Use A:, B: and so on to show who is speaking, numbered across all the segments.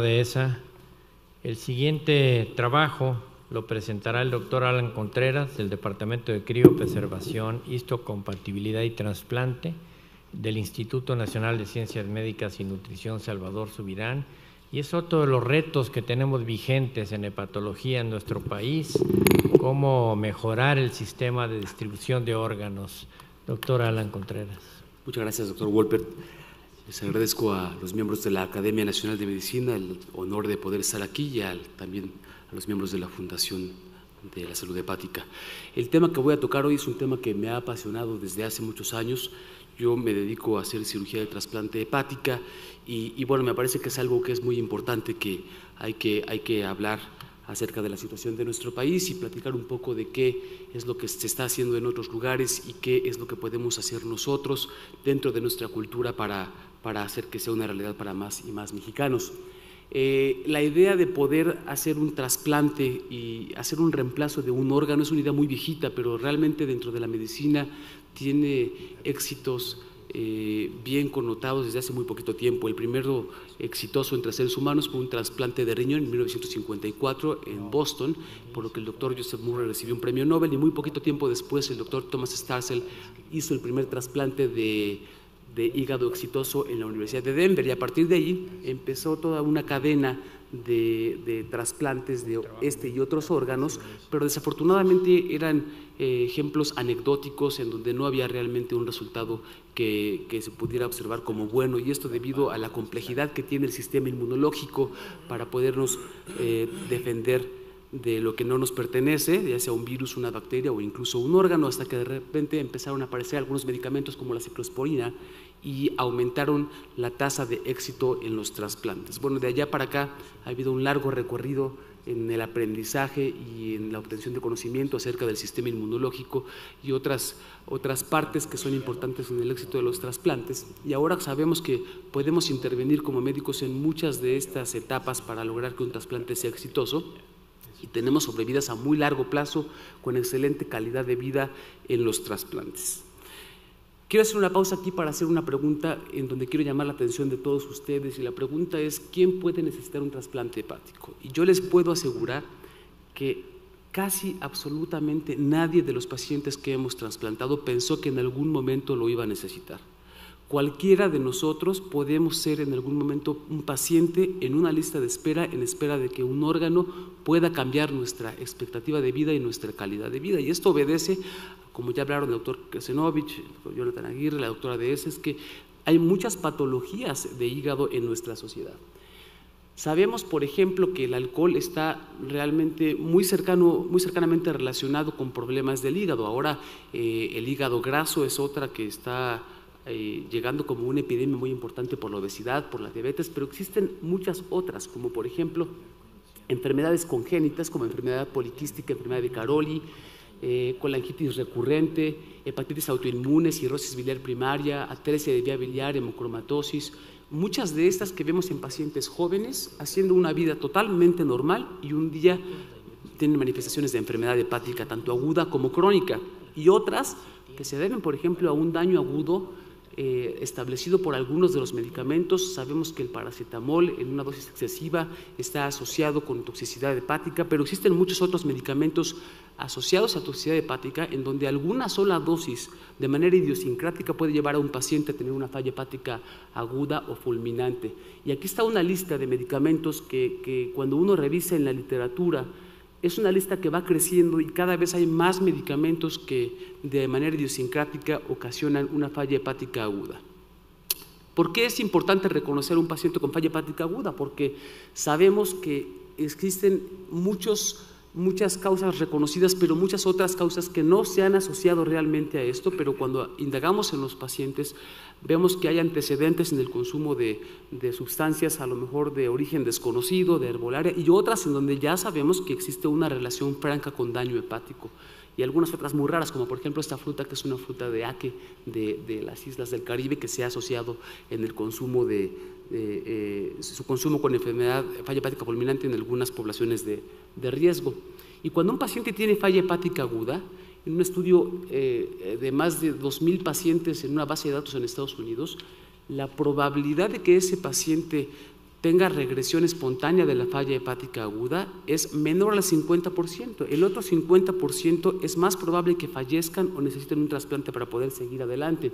A: de esa. El siguiente trabajo lo presentará el doctor Alan Contreras, del Departamento de Criopreservación, Histocompatibilidad y Trasplante del Instituto Nacional de Ciencias Médicas y Nutrición Salvador Subirán, y es otro de los retos que tenemos vigentes en hepatología en nuestro país, cómo mejorar el sistema de distribución de órganos. Doctor Alan Contreras.
B: Muchas gracias, doctor Wolpert. Les agradezco a los miembros de la Academia Nacional de Medicina el honor de poder estar aquí y también a los miembros de la Fundación de la Salud Hepática. El tema que voy a tocar hoy es un tema que me ha apasionado desde hace muchos años. Yo me dedico a hacer cirugía de trasplante hepática y bueno, me parece que es algo que es muy importante, que hay que hablar acerca de la situación de nuestro país y platicar un poco de qué es lo que se está haciendo en otros lugares y qué es lo que podemos hacer nosotros dentro de nuestra cultura para hacer que sea una realidad para más y más mexicanos. La idea de poder hacer un trasplante y hacer un reemplazo de un órgano es una idea muy viejita, pero realmente dentro de la medicina tiene éxitos bien connotados desde hace muy poquito tiempo. El primero exitoso entre seres humanos fue un trasplante de riñón en 1954 en Boston, por lo que el doctor Joseph Murray recibió un premio Nobel, y muy poquito tiempo después el doctor Thomas Starzl hizo el primer trasplante de hígado exitoso en la Universidad de Denver, y a partir de ahí empezó toda una cadena de trasplantes de este y otros órganos, pero desafortunadamente eran ejemplos anecdóticos en donde no había realmente un resultado que se pudiera observar como bueno, y esto debido a la complejidad que tiene el sistema inmunológico para podernos defender de lo que no nos pertenece, ya sea un virus, una bacteria o incluso un órgano, hasta que de repente empezaron a aparecer algunos medicamentos como la ciclosporina y aumentaron la tasa de éxito en los trasplantes. Bueno, de allá para acá ha habido un largo recorrido en el aprendizaje y en la obtención de conocimiento acerca del sistema inmunológico y otras partes que son importantes en el éxito de los trasplantes, y ahora sabemos que podemos intervenir como médicos en muchas de estas etapas para lograr que un trasplante sea exitoso, y tenemos sobrevidas a muy largo plazo con excelente calidad de vida en los trasplantes. Quiero hacer una pausa aquí para hacer una pregunta en donde quiero llamar la atención de todos ustedes, y la pregunta es: ¿quién puede necesitar un trasplante hepático? Y yo les puedo asegurar que casi absolutamente nadie de los pacientes que hemos trasplantado pensó que en algún momento lo iba a necesitar. Cualquiera de nosotros podemos ser en algún momento un paciente en una lista de espera, en espera de que un órgano pueda cambiar nuestra expectativa de vida y nuestra calidad de vida. Y esto obedece, como ya hablaron el doctor Kresenovich, el doctor Jonathan Aguirre, la doctora Dehesa, es que hay muchas patologías de hígado en nuestra sociedad. Sabemos, por ejemplo, que el alcohol está realmente muy cercanamente relacionado con problemas del hígado. Ahora el hígado graso es otra que está llegando como una epidemia muy importante por la obesidad, por la diabetes, pero existen muchas otras, como por ejemplo enfermedades congénitas como enfermedad poliquística, enfermedad de Caroli, colangitis recurrente, hepatitis autoinmune, cirrosis biliar primaria, atresia de vía biliar, hemocromatosis, muchas de estas que vemos en pacientes jóvenes haciendo una vida totalmente normal y un día tienen manifestaciones de enfermedad hepática tanto aguda como crónica, y otras que se deben, por ejemplo, a un daño agudo establecido por algunos de los medicamentos. Sabemos que el paracetamol en una dosis excesiva está asociado con toxicidad hepática, pero existen muchos otros medicamentos asociados a toxicidad hepática en donde alguna sola dosis de manera idiosincrática puede llevar a un paciente a tener una falla hepática aguda o fulminante. Y aquí está una lista de medicamentos que cuando uno revisa en la literatura, es una lista que va creciendo y cada vez hay más medicamentos que de manera idiosincrática ocasionan una falla hepática aguda. ¿Por qué es importante reconocer a un paciente con falla hepática aguda? Porque sabemos que existen muchas causas reconocidas, pero muchas otras causas que no se han asociado realmente a esto, pero cuando indagamos en los pacientes vemos que hay antecedentes en el consumo de sustancias a lo mejor de origen desconocido, de herbolaria, y otras en donde ya sabemos que existe una relación franca con daño hepático, y algunas otras muy raras, como por ejemplo esta fruta que es una fruta de aque de las islas del Caribe, que se ha asociado en el consumo su consumo con enfermedad, falla hepática fulminante en algunas poblaciones de riesgo. Y cuando un paciente tiene falla hepática aguda, en un estudio de más de 2,000 pacientes en una base de datos en Estados Unidos, la probabilidad de que ese paciente tenga regresión espontánea de la falla hepática aguda es menor al 50%. El otro 50% es más probable que fallezcan o necesiten un trasplante para poder seguir adelante.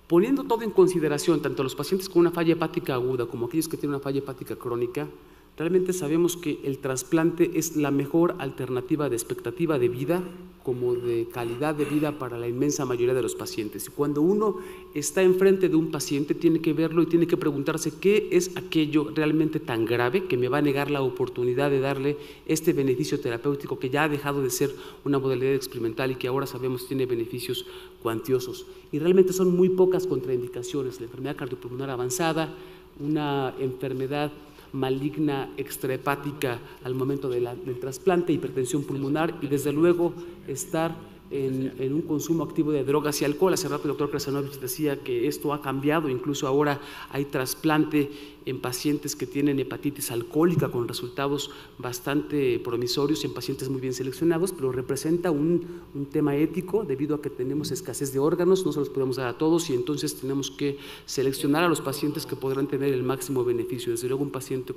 B: Poniendo todo en consideración, tanto los pacientes con una falla hepática aguda como aquellos que tienen una falla hepática crónica, realmente sabemos que el trasplante es la mejor alternativa de expectativa de vida como de calidad de vida para la inmensa mayoría de los pacientes. Y cuando uno está enfrente de un paciente, tiene que verlo y tiene que preguntarse qué es aquello realmente tan grave que me va a negar la oportunidad de darle este beneficio terapéutico que ya ha dejado de ser una modalidad experimental y que ahora sabemos tiene beneficios cuantiosos. Y realmente son muy pocas contraindicaciones: la enfermedad cardiopulmonar avanzada, una enfermedad maligna extrahepática al momento del trasplante, hipertensión pulmonar y desde luego estar en un consumo activo de drogas y alcohol. Hace rato el doctor Krasanovic decía que esto ha cambiado, incluso ahora hay trasplante en pacientes que tienen hepatitis alcohólica con resultados bastante promisorios en pacientes muy bien seleccionados, pero representa un tema ético debido a que tenemos escasez de órganos, no se los podemos dar a todos y entonces tenemos que seleccionar a los pacientes que podrán tener el máximo beneficio. Desde luego un paciente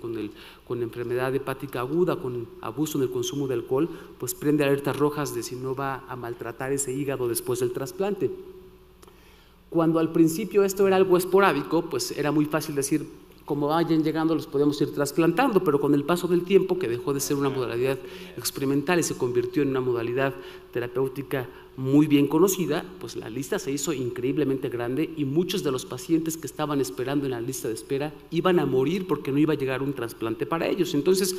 B: con enfermedad hepática aguda, con abuso en el consumo de alcohol, pues prende alertas rojas de si no va a maltratar ese hígado después del trasplante. Cuando al principio esto era algo esporádico, pues era muy fácil decir, como vayan llegando los podemos ir trasplantando, pero con el paso del tiempo, que dejó de ser una modalidad experimental y se convirtió en una modalidad terapéutica muy bien conocida, pues la lista se hizo increíblemente grande y muchos de los pacientes que estaban esperando en la lista de espera iban a morir porque no iba a llegar un trasplante para ellos. Entonces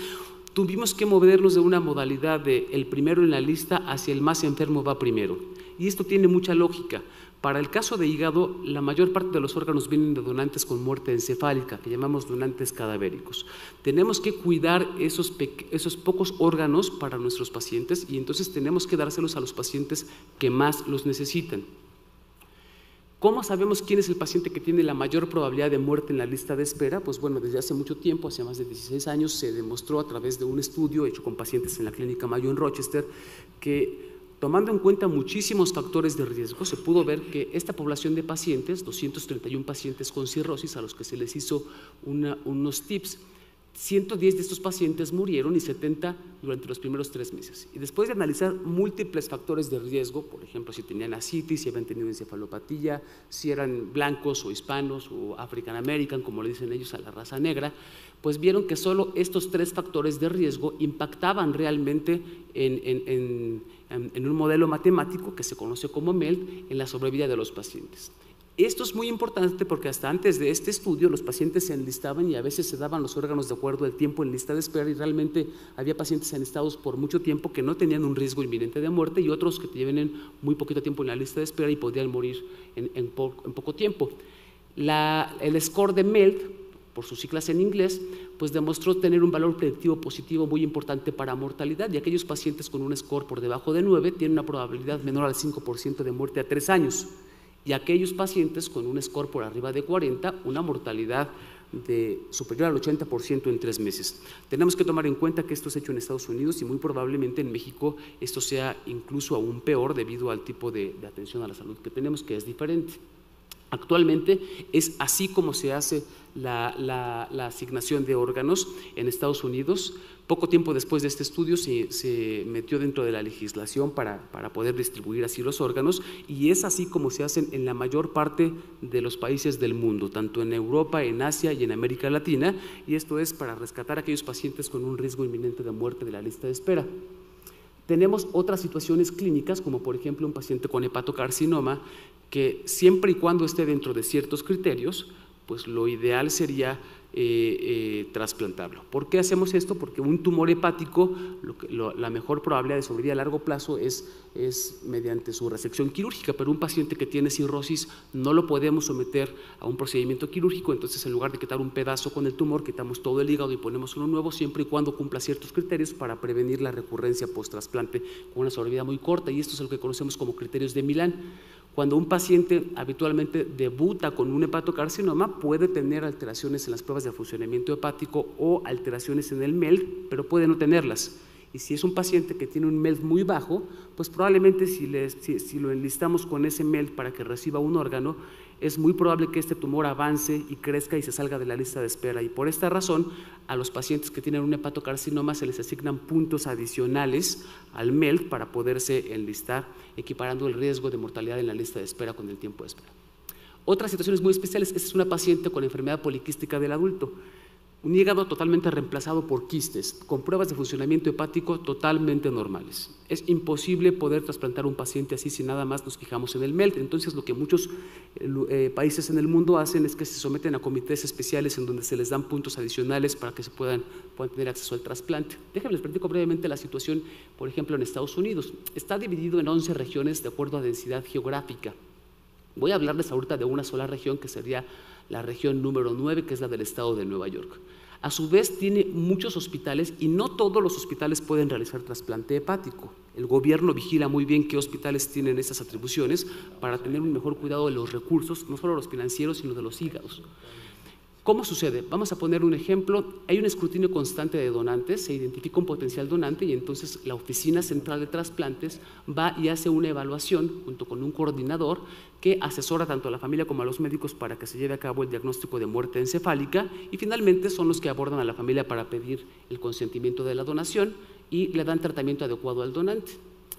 B: tuvimos que movernos de una modalidad de el primero en la lista hacia el más enfermo va primero, y esto tiene mucha lógica. Para el caso de hígado, la mayor parte de los órganos vienen de donantes con muerte encefálica, que llamamos donantes cadavéricos. Tenemos que cuidar esos pocos órganos para nuestros pacientes y entonces tenemos que dárselos a los pacientes que más los necesitan. ¿Cómo sabemos quién es el paciente que tiene la mayor probabilidad de muerte en la lista de espera? Pues bueno, desde hace mucho tiempo, hace más de 16 años, se demostró a través de un estudio hecho con pacientes en la Clínica Mayo en Rochester que, tomando en cuenta muchísimos factores de riesgo, se pudo ver que esta población de pacientes, 231 pacientes con cirrosis a los que se les hizo unos tips, 110 de estos pacientes murieron y 70 durante los primeros 3 meses. Y después de analizar múltiples factores de riesgo, por ejemplo, si tenían ascitis, si habían tenido encefalopatía, si eran blancos o hispanos o African American, como le dicen ellos a la raza negra, pues vieron que solo estos 3 factores de riesgo impactaban realmente en un modelo matemático que se conoce como MELD en la sobrevida de los pacientes. Esto es muy importante porque hasta antes de este estudio los pacientes se enlistaban y a veces se daban los órganos de acuerdo al tiempo en lista de espera y realmente había pacientes enlistados por mucho tiempo que no tenían un riesgo inminente de muerte y otros que tienen muy poquito tiempo en la lista de espera y podían morir en poco tiempo. El score de MELD, por sus siglas en inglés, pues demostró tener un valor predictivo positivo muy importante para mortalidad y aquellos pacientes con un score por debajo de 9 tienen una probabilidad menor al 5% de muerte a 3 años. Y aquellos pacientes con un score por arriba de 40, una mortalidad superior al 80% en 3 meses. Tenemos que tomar en cuenta que esto es hecho en Estados Unidos y muy probablemente en México esto sea incluso aún peor debido al tipo de atención a la salud que tenemos, que es diferente. Actualmente es así como se hace la asignación de órganos en Estados Unidos. Poco tiempo después de este estudio se metió dentro de la legislación para poder distribuir así los órganos y es así como se hacen en la mayor parte de los países del mundo, tanto en Europa, en Asia y en América Latina, y esto es para rescatar a aquellos pacientes con un riesgo inminente de muerte de la lista de espera. Tenemos otras situaciones clínicas, como por ejemplo un paciente con hepatocarcinoma, que siempre y cuando esté dentro de ciertos criterios, pues lo ideal sería trasplantarlo. ¿Por qué hacemos esto? Porque un tumor hepático, la mejor probabilidad de sobrevivir a largo plazo es mediante su resección quirúrgica, pero un paciente que tiene cirrosis no lo podemos someter a un procedimiento quirúrgico, entonces en lugar de quitar un pedazo con el tumor, quitamos todo el hígado y ponemos uno nuevo, siempre y cuando cumpla ciertos criterios para prevenir la recurrencia post-trasplante con una sobrevida muy corta, y esto es lo que conocemos como criterios de Milán. Cuando un paciente habitualmente debuta con un hepatocarcinoma, puede tener alteraciones en las pruebas de funcionamiento hepático o alteraciones en el MELD, pero puede no tenerlas. Y si es un paciente que tiene un MELD muy bajo, pues probablemente si lo enlistamos con ese MELD para que reciba un órgano, es muy probable que este tumor avance y crezca y se salga de la lista de espera. Y por esta razón, a los pacientes que tienen un hepatocarcinoma se les asignan puntos adicionales al MELD para poderse enlistar, equiparando el riesgo de mortalidad en la lista de espera con el tiempo de espera. Otras situaciones muy especiales, esta es una paciente con enfermedad poliquística del adulto, un hígado totalmente reemplazado por quistes, con pruebas de funcionamiento hepático totalmente normales. Es imposible poder trasplantar un paciente así si nada más nos fijamos en el MELD. Entonces, lo que muchos países en el mundo hacen es que se someten a comités especiales en donde se les dan puntos adicionales para que se puedan tener acceso al trasplante. Déjenme les platico brevemente la situación, por ejemplo, en Estados Unidos. Está dividido en 11 regiones de acuerdo a densidad geográfica. Voy a hablarles ahorita de una sola región, que sería la región número 9, que es la del estado de Nueva York. A su vez tiene muchos hospitales y no todos los hospitales pueden realizar trasplante hepático. El gobierno vigila muy bien qué hospitales tienen esas atribuciones para tener un mejor cuidado de los recursos, no solo los financieros, sino de los hígados. ¿Cómo sucede? Vamos a poner un ejemplo. Hay un escrutinio constante de donantes, se identifica un potencial donante y entonces la Oficina Central de Trasplantes va y hace una evaluación junto con un coordinador que asesora tanto a la familia como a los médicos para que se lleve a cabo el diagnóstico de muerte encefálica, y finalmente son los que abordan a la familia para pedir el consentimiento de la donación y le dan tratamiento adecuado al donante.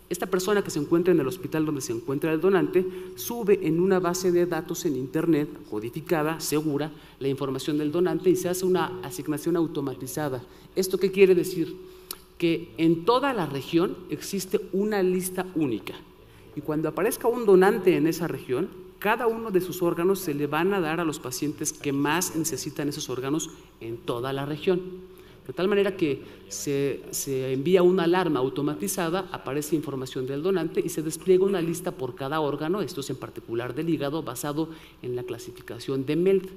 B: Esta persona que se encuentra en el hospital donde se encuentra el donante sube en una base de datos en internet codificada, segura, la información del donante y se hace una asignación automatizada. ¿Esto qué quiere decir? Que en toda la región existe una lista única y cuando aparezca un donante en esa región, cada uno de sus órganos se le van a dar a los pacientes que más necesitan esos órganos en toda la región. De tal manera que se envía una alarma automatizada, aparece información del donante y se despliega una lista por cada órgano, esto es en particular del hígado, basado en la clasificación de MELD.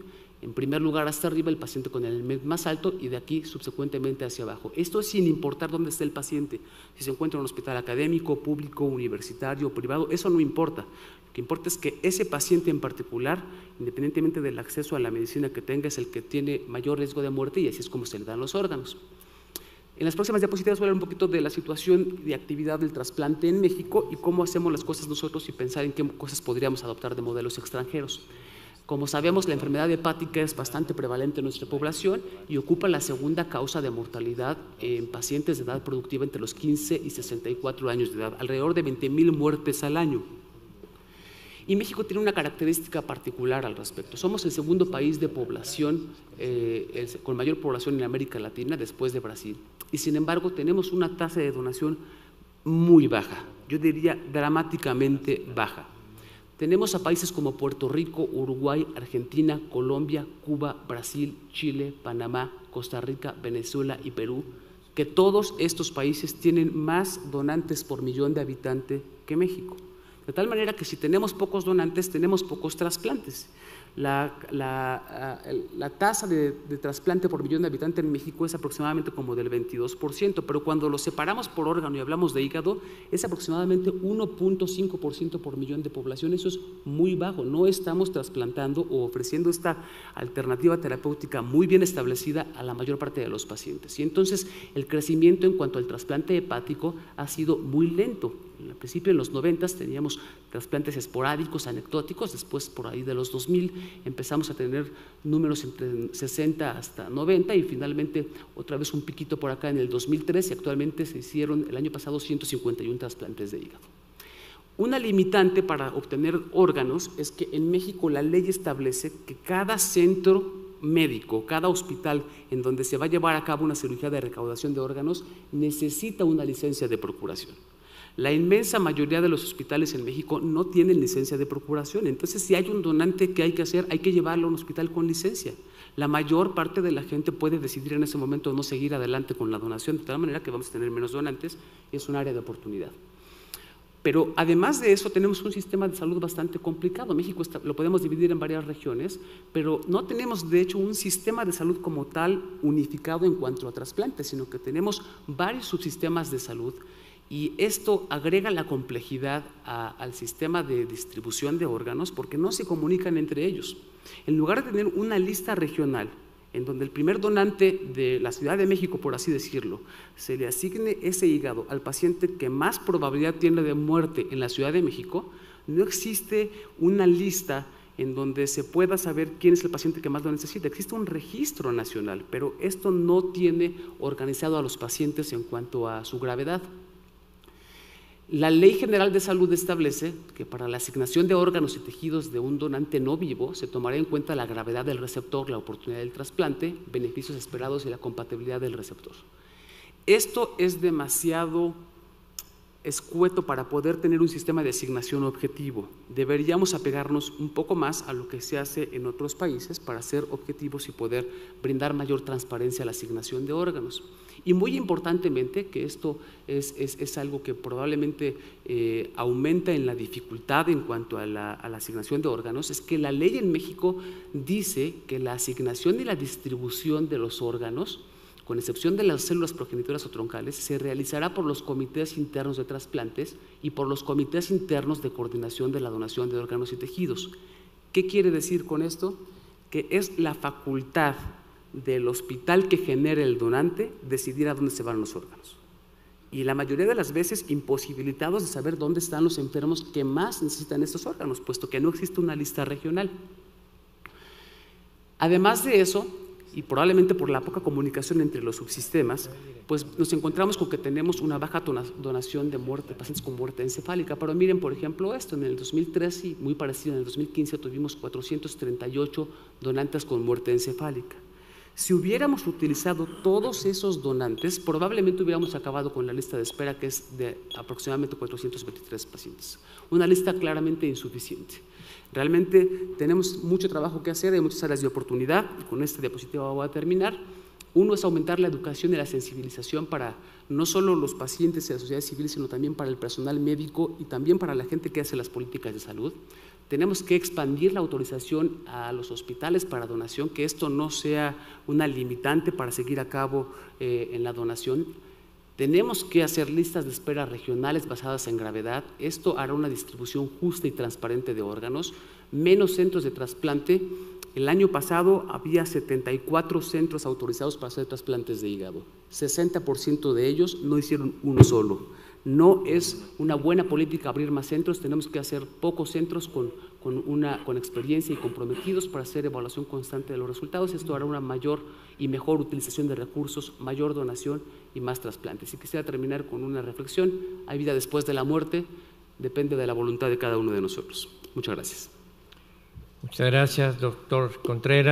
B: En primer lugar hasta arriba el paciente con el MELD más alto y de aquí subsecuentemente hacia abajo. Esto es sin importar dónde esté el paciente, si se encuentra en un hospital académico, público, universitario, privado, eso no importa. Lo que importa es que ese paciente en particular, independientemente del acceso a la medicina que tenga, es el que tiene mayor riesgo de muerte y así es como se le dan los órganos. En las próximas diapositivas voy a hablar un poquito de la situación de actividad del trasplante en México y cómo hacemos las cosas nosotros y pensar en qué cosas podríamos adoptar de modelos extranjeros. Como sabemos, la enfermedad hepática es bastante prevalente en nuestra población y ocupa la segunda causa de mortalidad en pacientes de edad productiva entre los 15 y 64 años de edad, alrededor de 20,000 muertes al año. Y México tiene una característica particular al respecto. Somos el segundo país de población, con mayor población en América Latina, después de Brasil. Y sin embargo, tenemos una tasa de donación muy baja, yo diría dramáticamente baja. Tenemos a países como Puerto Rico, Uruguay, Argentina, Colombia, Cuba, Brasil, Chile, Panamá, Costa Rica, Venezuela y Perú, que todos estos países tienen más donantes por millón de habitantes que México. De tal manera que si tenemos pocos donantes, tenemos pocos trasplantes. La tasa de trasplante por millón de habitantes en México es aproximadamente como del 22%, pero cuando lo separamos por órgano y hablamos de hígado, es aproximadamente 1.5% por millón de población. Eso es muy bajo. No estamos trasplantando o ofreciendo esta alternativa terapéutica muy bien establecida a la mayor parte de los pacientes. Y entonces el crecimiento en cuanto al trasplante hepático ha sido muy lento. Al principio, en los 90 teníamos trasplantes esporádicos, anecdóticos, después por ahí de los 2000 empezamos a tener números entre 60 hasta 90 y finalmente otra vez un piquito por acá en el 2003 y actualmente se hicieron el año pasado 151 trasplantes de hígado. Una limitante para obtener órganos es que en México la ley establece que cada centro médico, cada hospital en donde se va a llevar a cabo una cirugía de recaudación de órganos necesita una licencia de procuración. La inmensa mayoría de los hospitales en México no tienen licencia de procuración, entonces si hay un donante que hay que hacer, hay que llevarlo a un hospital con licencia. La mayor parte de la gente puede decidir en ese momento no seguir adelante con la donación, de tal manera que vamos a tener menos donantes y es un área de oportunidad. Pero además de eso tenemos un sistema de salud bastante complicado. México lo podemos dividir en varias regiones, pero no tenemos de hecho un sistema de salud como tal unificado en cuanto a trasplantes, sino que tenemos varios subsistemas de salud. Y esto agrega la complejidad al sistema de distribución de órganos porque no se comunican entre ellos. En lugar de tener una lista regional en donde el primer donante de la Ciudad de México, por así decirlo, se le asigne ese hígado al paciente que más probabilidad tiene de muerte en la Ciudad de México, no existe una lista en donde se pueda saber quién es el paciente que más lo necesita. Existe un registro nacional, pero esto no tiene organizado a los pacientes en cuanto a su gravedad. La Ley General de Salud establece que para la asignación de órganos y tejidos de un donante no vivo se tomará en cuenta la gravedad del receptor, la oportunidad del trasplante, beneficios esperados y la compatibilidad del receptor. Esto es demasiado escueto para poder tener un sistema de asignación objetivo. Deberíamos apegarnos un poco más a lo que se hace en otros países para ser objetivos y poder brindar mayor transparencia a la asignación de órganos. Y muy importantemente, que esto es algo que probablemente aumenta en la dificultad en cuanto a la asignación de órganos, es que la ley en México dice que la asignación y la distribución de los órganos, con excepción de las células progenitoras o troncales, se realizará por los comités internos de trasplantes y por los comités internos de coordinación de la donación de órganos y tejidos. ¿Qué quiere decir con esto? Que es la facultad del hospital que genere el donante decidir a dónde se van los órganos. Y la mayoría de las veces imposibilitados de saber dónde están los enfermos que más necesitan estos órganos, puesto que no existe una lista regional. Además de eso, y probablemente por la poca comunicación entre los subsistemas, pues nos encontramos con que tenemos una baja donación de pacientes con muerte encefálica. Pero miren, por ejemplo, esto, en el 2013 y muy parecido en el 2015 tuvimos 438 donantes con muerte encefálica. Si hubiéramos utilizado todos esos donantes, probablemente hubiéramos acabado con la lista de espera, que es de aproximadamente 423 pacientes. Una lista claramente insuficiente. Realmente tenemos mucho trabajo que hacer, hay muchas áreas de oportunidad. Con esta diapositiva voy a terminar. Uno es aumentar la educación y la sensibilización para no solo los pacientes y la sociedad civil, sino también para el personal médico y también para la gente que hace las políticas de salud. Tenemos que expandir la autorización a los hospitales para donación, que esto no sea una limitante para seguir a cabo en la donación. Tenemos que hacer listas de espera regionales basadas en gravedad. Esto hará una distribución justa y transparente de órganos. Menos centros de trasplante. El año pasado había 74 centros autorizados para hacer trasplantes de hígado. 60% de ellos no hicieron uno solo. No es una buena política abrir más centros, tenemos que hacer pocos centros con experiencia y comprometidos para hacer evaluación constante de los resultados. Esto hará una mayor y mejor utilización de recursos, mayor donación y más trasplantes. Y quisiera terminar con una reflexión: hay vida después de la muerte, depende de la voluntad de cada uno de nosotros. Muchas gracias.
A: Muchas gracias, doctor Contreras.